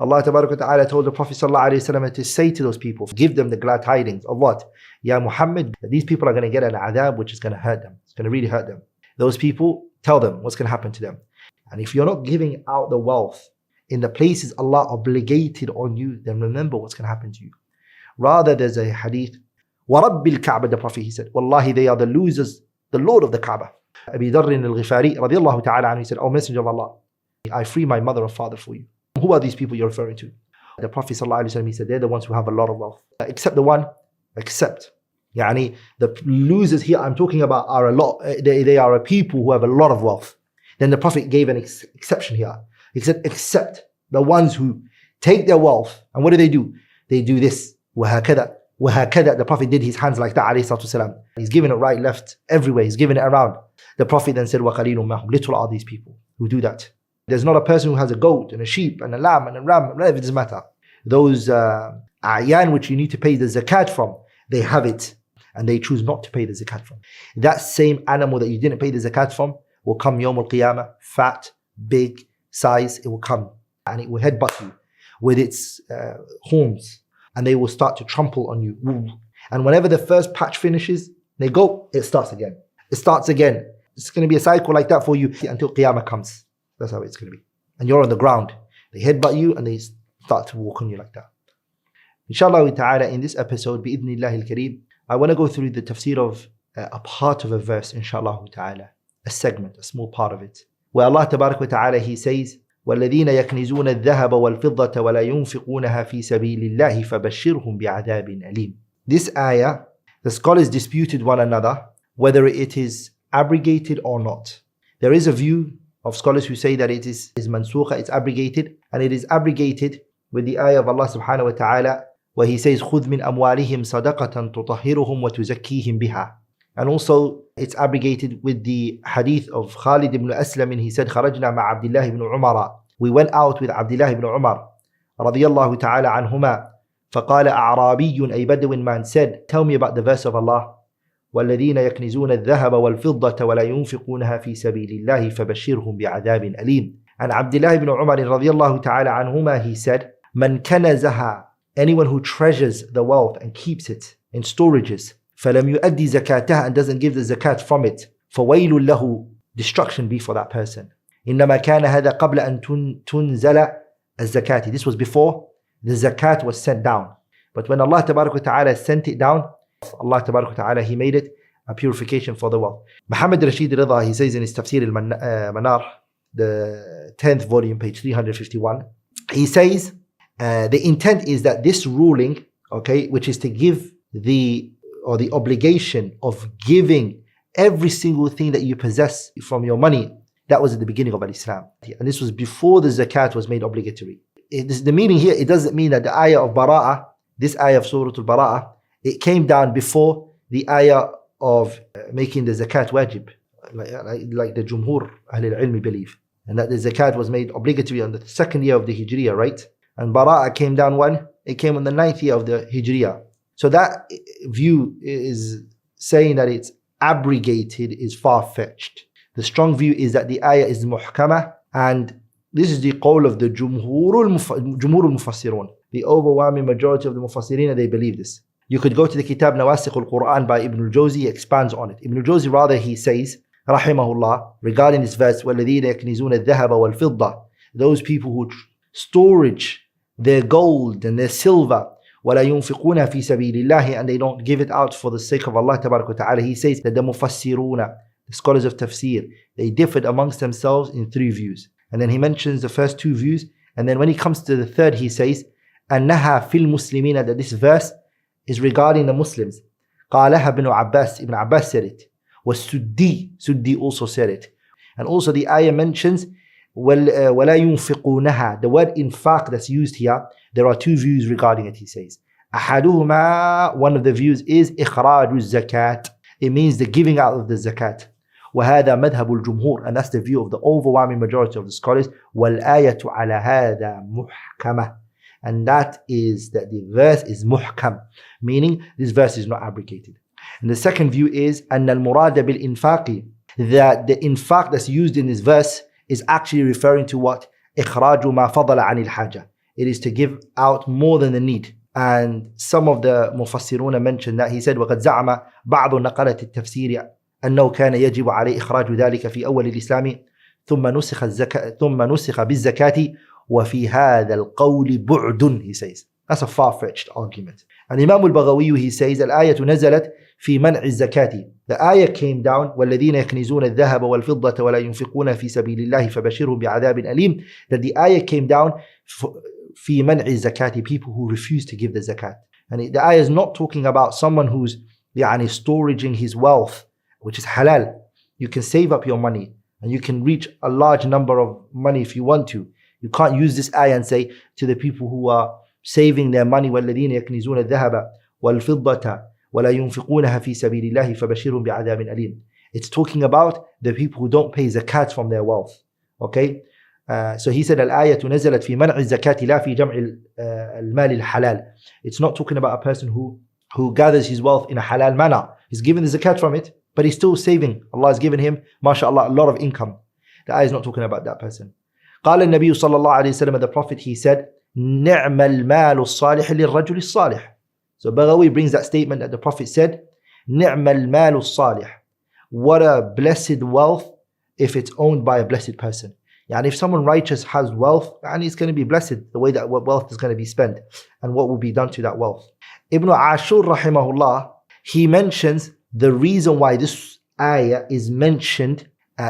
Allah Ta'ala told the Prophet ﷺ to say to those people, give them the glad tidings of what? Ya Muhammad, these people are going to get an adhab which is going to hurt them. It's going to really hurt them. Those people, tell them what's going to happen to them. And if you're not giving out the wealth in the places Allah obligated on you, then remember what's going to happen to you. Rather, there's a hadith, وَرَبِّ الْكَعْبَةِ, the Prophet, he said, Wallahi, they are the losers, the Lord of the Kaaba. Abu Dharr al-Ghifari, radiallahu ta'ala anhu, he said, O Messenger of Allah, I free my mother and father for you. Who are these people you're referring to? The Prophet ﷺ, he said, they're the ones who have a lot of wealth. Except the one, except. Yani, the losers here I'm talking about are a lot, they are a people who have a lot of wealth. Then the Prophet gave an exception here. He said, except the ones who take their wealth, and what do? They do this. وَهَكَذَا. وَهَكَذَا. The Prophet did his hands like that, alayhi salatu wasalam. He's giving it right, left, everywhere. He's giving it around. The Prophet then said, وَقَلِيلٌ مَهُمْ. Little are these people who do that. There's not a person who has a goat and a sheep and a lamb and a ram, whatever, it doesn't matter. Those a'yan which you need to pay the zakat from, they have it and they choose not to pay the zakat from. That same animal that you didn't pay the zakat from will come Yawm al-Qiyamah, fat, big, size, it will come and it will headbutt you with its horns and they will start to trample on you. And whenever the first patch finishes, they go, it starts again. It starts again. It's going to be a cycle like that for you until Qiyamah comes. That's how it's going to be. And you're on the ground. They headbutt you and they start to walk on you like that. Inshallah ta'ala, in this episode, bi'idhnillahi al-kareem, I want to go through the tafsir of a part of a verse, inshallah ta'ala. A segment, a small part of it. Where Allah tabarak wa ta'ala, He says, وَالَّذِينَ يَكْنِزُونَ الذَّهَبَ وَالْفِضَّةَ وَلَا يُنْفِقُونَها فِي سَبِيلِ اللَّهِ فَبَشِّرْهُمْ بِعَذَابٍ أَلِيمٍ. This ayah, the scholars disputed one another whether it is abrogated or not. There is a view of scholars who say that it is mansukha, it's abrogated, and it is abrogated with the ayah of Allah subhanahu wa ta'ala where He says خُذْ مِنْ أَمْوَالِهِمْ صَدَقَةً تُطَهِّرُهُمْ وَتُزَكِّيهِمْ بِهَا. And also it's abrogated with the hadith of Khalid ibn Aslam, and he said خَرَجْنَا مَعَ عَبْدِ اللَّهِ ibn Umar. We went out with Abdullah ibn Umar radiyallahu ta'ala anhuma. فَقَالَ أَعْرَابِيٌّ, a Bedouin man said, tell me about the verse of Allah, وَالَّذِينَ يَكْنِزُونَ الذَّهَبَ وَالْفِضَّةَ وَلَا يُنْفِقُونَها فِي سَبِيلِ اللَّهِ فَبَشِّرْهُم بِعَذَابٍ أَلِيمٍ. And Abdullah ibn Umar radiyallahu ta'ala anhuma, he said, مَنْ كَنَزَهَا, anyone who treasures the wealth and keeps it in storages, فَلَمْ يُؤَدِّ زَكَاتَهَا, and doesn't give the zakat from it, فَوَيْلٌ لَهُ, destruction be for that person. إِنَّمَا كَانَ هَذَا قَبْلَ أَن تُنزَلَ الزَّكَاةِ. This was before the zakat was sent down. But when Allah tabarak wa ta'ala sent it down, Allah tabarak wa ta'ala, He made it a purification for the wealth. Muhammad Rashid Ridha, he says in his tafsir al-Manar, the 10th volume, page 351, he says the intent is that this ruling, okay, which is to give the obligation of giving every single thing that you possess from your money, that was at the beginning of Islam. And this was before the zakat was made obligatory. The meaning here, it doesn't mean that the ayah of Bara'ah, this ayah of Surah Al-Bara'ah, it came down before the ayah of making the zakat wajib, like the Jumhur Ahlul Ilmi believe. And that the zakat was made obligatory on the second year of the Hijriya, right? And Bara'ah came down when? It came on the 9th year of the Hijriya. So that view is saying that it's abrogated is far-fetched. The strong view is that the ayah is muhkamah, and this is the qawl of the Jumhur al-Mufassirun. The overwhelming majority of the Mufassirin, they believe this. You could go to the Kitab Nawasikh al-Qur'an by Ibn al-Jawzi, he expands on it. Ibn al-Jawzi rather, he says, rahimahullah, regarding this verse, وَالَّذِينَ يَكْنِزُونَ الذَّهَبَ وَالْفِضَّةِ, those people who storage their gold and their silver, وَلَا يُنْفِقُونَ فِي سَبِيلِ اللَّهِ, and they don't give it out for the sake of Allah tabarak wa ta'ala. He says that the Mufassiruna, the scholars of tafsir, they differed amongst themselves in 3 views. And then he mentions the first 2 views, and then when he comes to the third, he says, أَنَّهَا فِي الْمُسْلِمِينَ, that this verse is regarding the Muslims. قالها Ibn Abbas said it. Suddi also said it. And also the ayah mentions وَلَا يُنْفِقُونَهَا. The word infaq that's used here, there are 2 views regarding it, he says. أحدهما, one of the views is إخراج الزكاة. It means the giving out of the zakat. وهذا مذهب الجمهور, and that's the view of the overwhelming majority of the scholars. وَالْآيَةُ عَلَى هَذَا مُحْكَمَةٌ, and that is that the verse is muhkam, meaning this verse is not abrogated. And the second view is أن المراد بالإنفاق, that the infaq that's used in this verse is actually referring to what? إخراج ما فضل عن الحاجة. it is to give out more than the need. And some of the mufassiruna mentioned that. He said وقد زعم بعض نقلة التفسير أنه كان يجب عليه إخراج ذلك في أول الإسلام ثم نسخ بالزكاة وفي هذا القول بعد. He says that's a far-fetched argument. And Imam al-Baghawi, he says الآية نزلت في منع الزكاة. The ayah came down والذين يكنزون الذهب والفضة ولا ينفقون في سبيل الله فبشرهم بعذاب أليم. That the ayah came down في منع الزكاة, people who refuse to give the zakat. And the ayah is not talking about someone who's storaging his wealth, which is halal. You can save up your money and you can reach a large number of money if you want to. You can't use this ayah and say to the people who are saving their money والذين يكنزون الذهب والفضة ولا ينفقونها في سبيل الله فبشرهم بعذاب أليم. It's talking about the people who don't pay zakat from their wealth. Okay? So he said الآية نزلت في منع الزكاة لا في جمع المال الحلال. It's not talking about a person who gathers his wealth in a halal manner. He's given the zakat from it, but he's still saving. Allah has given him, mashallah, a lot of income. The ayah is not talking about that person. قال النبي صلى الله عليه وسلم, the Prophet, he said, نعم المال الصالح للرجل الصالح. So Baghawi brings that statement that the Prophet said, نعم المال الصالح. What a blessed wealth if it's owned by a blessed person. Yani if someone righteous has wealth, and it's going to be blessed the way that wealth is going to be spent and what will be done to that wealth. Ibn Ashur rahimahullah, he mentions the reason why this ayah is mentioned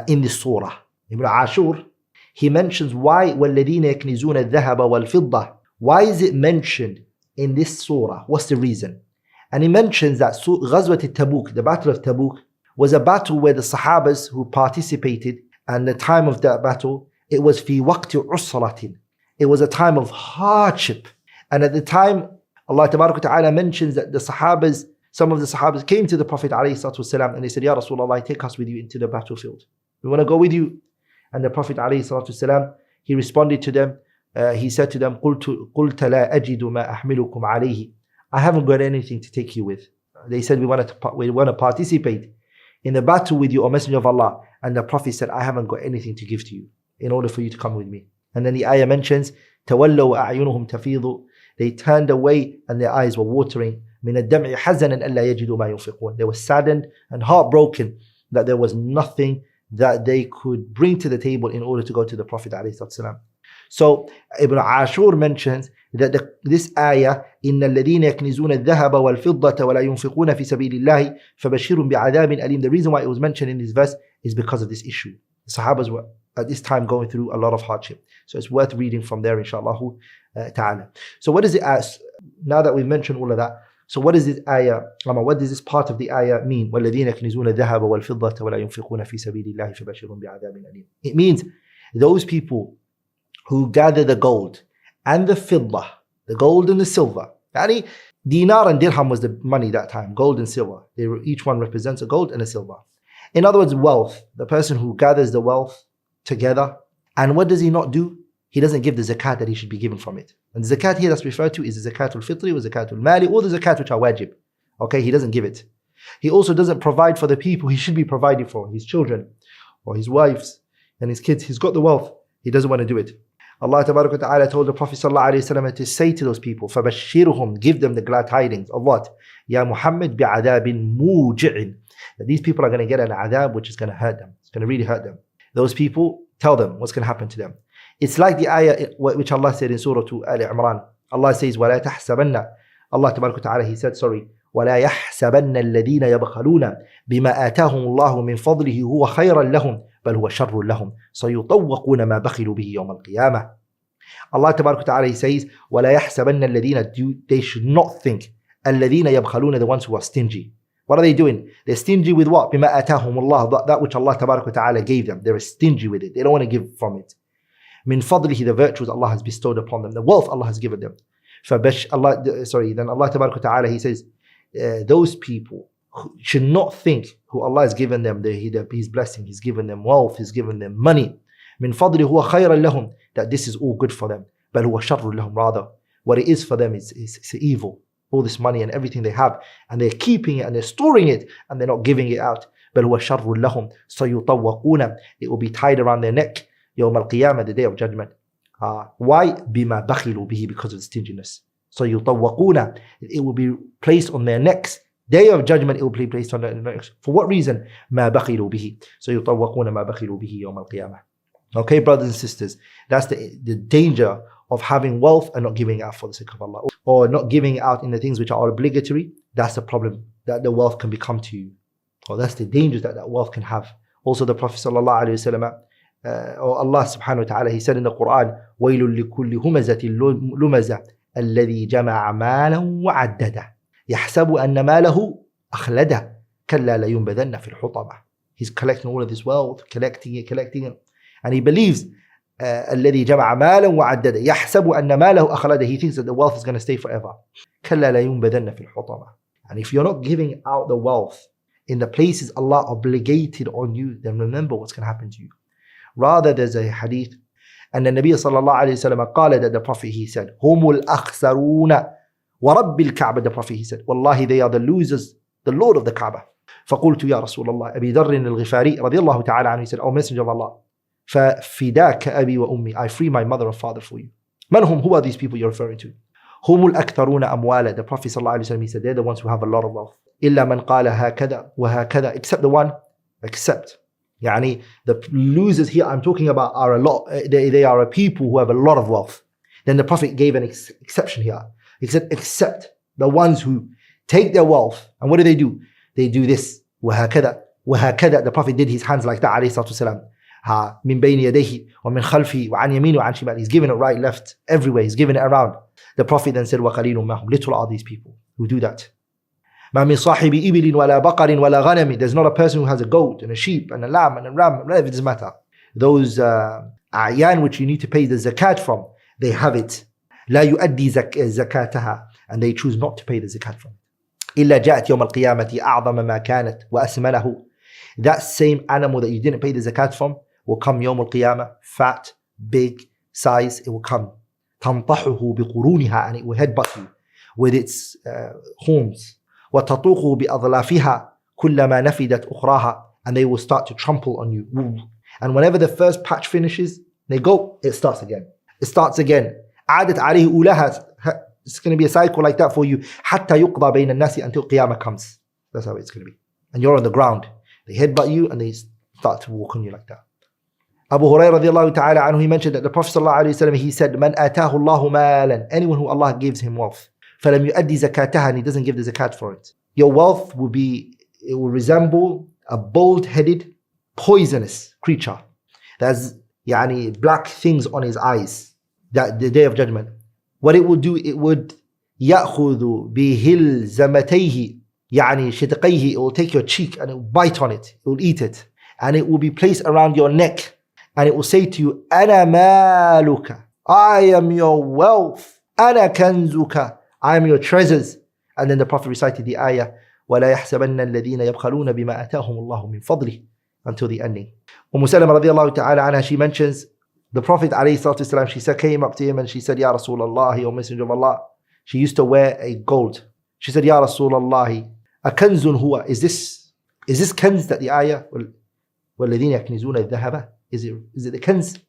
in the surah. Ibn Ashur, he mentions why وَالَّذِينَ يَكْنِزُونَ الذَّهَبَ وَالْفِضَّةِ. Why is it mentioned in this surah? What's the reason? And he mentions that Ghazwat al-Tabuk, the battle of Tabuk, was a battle where the Sahabas who participated, and the time of that battle, it was fi waqti usratin. It was a time of hardship. And at the time, Allah Ta'ala mentions that the Sahabas, some of the Sahabas came to the Prophet ﷺ and they said, Ya Rasulullah, take us with you into the battlefield. We want to go with you. And the Prophet ﷺ, he responded to them, he said to them, قُلْتَ لَا أَجِدُ مَا أَحْمِلُكُمْ عَلَيْهِ. I haven't got anything to take you with. They said, we want to participate in the battle with you, O Messenger of Allah. And the Prophet said, I haven't got anything to give to you in order for you to come with me. And then the ayah mentions, تَوَلَّوْا أَعْيُنُهُمْ تَفِيضُ. They turned away and their eyes were watering. مِنَ الدَّمْعِ حَزَنًا أَلَّا يَجِدُوا مَا يُنْفِقُونَ. They were saddened and heartbroken that there was nothing that they could bring to the table in order to go to the Prophet ﷺ. So Ibn Ashur mentions that this ayah, إِنَّ الَّذِينَ يَكْنِزُونَ الذَّهَبَ وَالْفِضَّةَ وَلَا يُنْفِقُونَ فِي سَبِيلِ اللَّهِ فَبَشِّرْهُمْ بِعَذَابٍ أَلِيمٍ. The reason why it was mentioned in this verse is because of this issue. The Sahabas were at this time going through a lot of hardship. So it's worth reading from there, inshallah ta'ala. So what does it ask? Now that we've mentioned all of that, so what does this ayah, what does this part of the ayah mean? وَالَّذِينَ يَكْنِزُونَ الذَّهَبَ وَالْفِضَّةَ وَلَا يُنْفِقُونَ فِي سَبِيلِ اللَّهِ فَبَشِّرْهُمْ بِعَذَابٍ أَلِيمٍ. It means those people who gather the gold and the fiddah, the gold and the silver. Yani, dinar and dirham was the money that time, gold and silver. Each one represents a gold and a silver. In other words, wealth, the person who gathers the wealth together, and what does he not do? He doesn't give the zakat that he should be given from it. And the zakat here that's referred to is the zakat al-fitri or zakat al-mali, or the zakat which are wajib. Okay, he doesn't give it. He also doesn't provide for the people he should be providing for, his children or his wives and his kids. He's got the wealth, he doesn't want to do it. Allah Ta'ala told the Prophet ﷺ to say to those people, فَبَشِّرْهُمْ, give them the glad tidings of what? Ya Muhammad bi'adabin muji'in. That these people are going to get an adab which is going to hurt them. It's going to really hurt them. Those people, tell them what's going to happen to them. It's like the ayah which Allah said in Surah Al-Imran. Allah says, وَلَا تَحْسَبَنَّ. Allah Ta'ala, He said, وَلَا يَحْسَبَنَّ الَّذِينَ يَبْخَلُونَ بِمَا آتَاهُمُ اللَّهُ مِنْ فَضْلِهِ هُوَ خَيْرًا لَهُمْ بَلْ هُوَ شَرٌّ لَهُمْ سَيُطَوَّقُونَ مَا بَخِلُوا بِهِ يَوْمَ الْقِيَامَةِ. Allah Ta'ala, He says, وَلَا يَحْسَبَنَّ الَّذِينَ. They should not think, الَّذِينَ يَبْخَلُونَ, the ones who are stingy. What are they doing? They're stingy with what? بِمَا آتَاهُمُ اللَّهُ, that which Allah Ta'ala gave them. They're stingy with it. They don't want to give from it. Min fadlihi, the virtues Allah has bestowed upon them, the wealth Allah has given them. Then Allah Ta'ala, He says, those people should not think who Allah has given them, His blessing, He's given them wealth, He's given them money. Min fadlihi huwa khayran lahum, that this is all good for them. Bal huwa sharrun lahum, rather what it is for them is evil. All this money and everything they have, and they're keeping it and they're storing it and they're not giving it out. Bal huwa sharrun lahum sayutawwaquna, it will be tied around their neck. Yawm al-Qiyamah, the day of judgment. Why? بِمَا بَخِلُوا بِهِ, because of the stinginess. So يُطَوَّقُونَ, it will be placed on their necks. Day of judgment, it will be placed on their necks. For what reason? مَا بَخِلُوا بِهِ. So يُطَوَّقُونَ مَا بَخِلُوا بِهِ يَوْمَ الْقِيَامَةِ. Okay, brothers and sisters, that's the danger of having wealth and not giving it out for the sake of Allah, or not giving it out in the things which are obligatory. That's the problem, that the wealth can become to you, or that's the dangers that wealth can have. Also, the Prophet sallallahu alaihi wasallam, or Allah subhanahu wa ta'ala, he said in the Qur'an, وَيْلٌ لِكُلِّ هُمَزَةٍ لُمَزَةٍ الَّذِي جَمَعَ مَالًا وَعَدَّدَهُ يَحْسَبُ أَنَّ مَالَهُ أَخْلَدَهُ كَلَّا لَيُنْبَذَنَّ فِي الْحُطَمَةِ. He's collecting all of this wealth, collecting it, and he believes الذي جمع مالا وعدده يحسب أن ماله أخلده. He thinks that the wealth is going to stay forever. كلا لا ينبذن في الحطمة. And if you're not giving out the wealth in the places Allah obligated on you, then remember what's going to happen to you. Rather, there's a hadith, and the Nabi صلى الله عليه وسلم قال, that the Prophet, he said, هم الأخسرون ورب الكعبة. The Prophet, he said, Wallahi, they are the losers, the Lord of the Kaaba. فقلت يا رسول الله. Abu Dharr الغفاري رضي الله تعالى عنه, he said, O Messenger of Allah, فَفِدَاكَ أَبِي وَأُمِّي, I free my mother and father for you. Man hum, who are these people you're referring to? هُمُ الْأَكْثَرُونَ أَمْوَالًا. The Prophet ﷺ, he said, they're the ones who have a lot of wealth. إِلَّا مَنْ قَالَ هَكَذَا وَهَكَذَا, except the one, except. Yani, the losers here I'm talking about are a lot, they are a people who have a lot of wealth. Then the Prophet gave an exception here. He said, except the ones who take their wealth, and what do? They do this, وَهَكَذَا وَهَكَذَا. The Prophet did his hands like that, alayhi salatu wasalam. من بين يديه ومن خلفه وعن يمينه وعن شماله. He's giving it right, left, everywhere. He's giving it around. The Prophet then said, وَقَلِيلٌ مَّهُمْ. Little are these people who do that. مَا مِن صَاحِبِ إِبِلٍ وَلَا بَقَرٍ وَلَا غَنَمٍ. There's not a person who has a goat and a sheep and a lamb and a ram. It doesn't matter. Those a'yan which you need to pay the zakat from, they have it. لا يؤدي زكاتها. And they choose not to pay the zakat from it. إِلَّا جَاءَتْ يَوْمَ الْقِيَامَةِ أَعْظَمَ مَا كَانَتْ وَأَسْمَنَهُ. That same animal that you didn't pay the zakat from will come Yawm al-Qiyamah, fat, big, size. It will come. تَنْطَحُهُ بِقُرُونِهَا. And it will headbutt you with its horns. وَتَطُوقُهُ بِأَضْلَافِهَا كُلَّمَا نَفِدَتْ أُخْرَاهَا. And they will start to trample on you. And whenever the first patch finishes, they go, it starts again. It starts again. عَادَتْ عَلَيْهِ أُولَاهَا. It's going to be a cycle like that for you. حَتَّى يُقْضَى بَيْنَ النَّاسِ, until Qiyamah comes. That's how it's going to be. And you're on the ground. They headbutt you and they start to walk on you like that. Abu Hurairah radiallahu ta'ala anhu, he mentioned that the Prophet sallallahu alayhi wa sallam, he said, Man atahu Allahu malan. Anyone who Allah gives him wealth, فَلَمْ يُؤَدِّي زَكَاتَهَا, and he doesn't give the zakat for it. Your wealth will resemble a bald-headed, poisonous creature that has black things on his eyes. That the day of judgment. What it will do, it would يَأْخُذُ بِهِلْزَمَتَيْهِ شِدْقَيْهِ. It will take your cheek and it will bite on it. It will eat it. And it will be placed around your neck. And it will say to you, أَنَا مَالُكَ. I am your wealth. أَنَا كَنْزُكَ. I am your treasures. And then the Prophet recited the ayah, وَلَا يَحْسَبَنَّ الَّذِينَ يَبْخَلُونَ بِمَا أَتَاهُمُ اللَّهُ مِنْ فَضْلِهِ, until the ending. Salama radiallahu ta'ala anha, she mentions, the Prophet alayhi salatu wasalam, she said, came up to him and she said, Ya Rasulullah, O Messenger of Allah. She used to wear a gold. She said, Ya Rasulullah, أَكَنْزٌ huwa. Is this kanz that the ayah, وَالَّذِينَ يَكْنِزُونَ الذَّهَبَ, is it the kanz?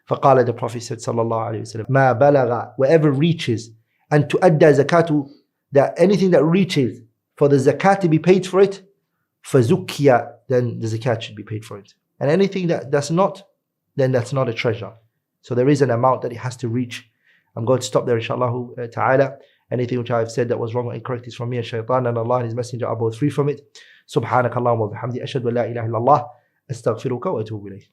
فقال, the Prophet said, sallallahu alayhi wa sallam, مَا بَلَغَ, wherever reaches, and to adda zakatu, that anything that reaches for the zakat to be paid for it, فَزُكِّيَ, then the zakat should be paid for it. And anything that's not, then that's not a treasure. So there is an amount that it has to reach. I'm going to stop there, inshallah ta'ala. Anything which I have said that was wrong or incorrect is from me and shaitan, and Allah and His Messenger are both free from it. Subhanakallahumma wa bihamdi, ashhadu an la ilaha illallah, astaghfiruka wa atubu ilayk.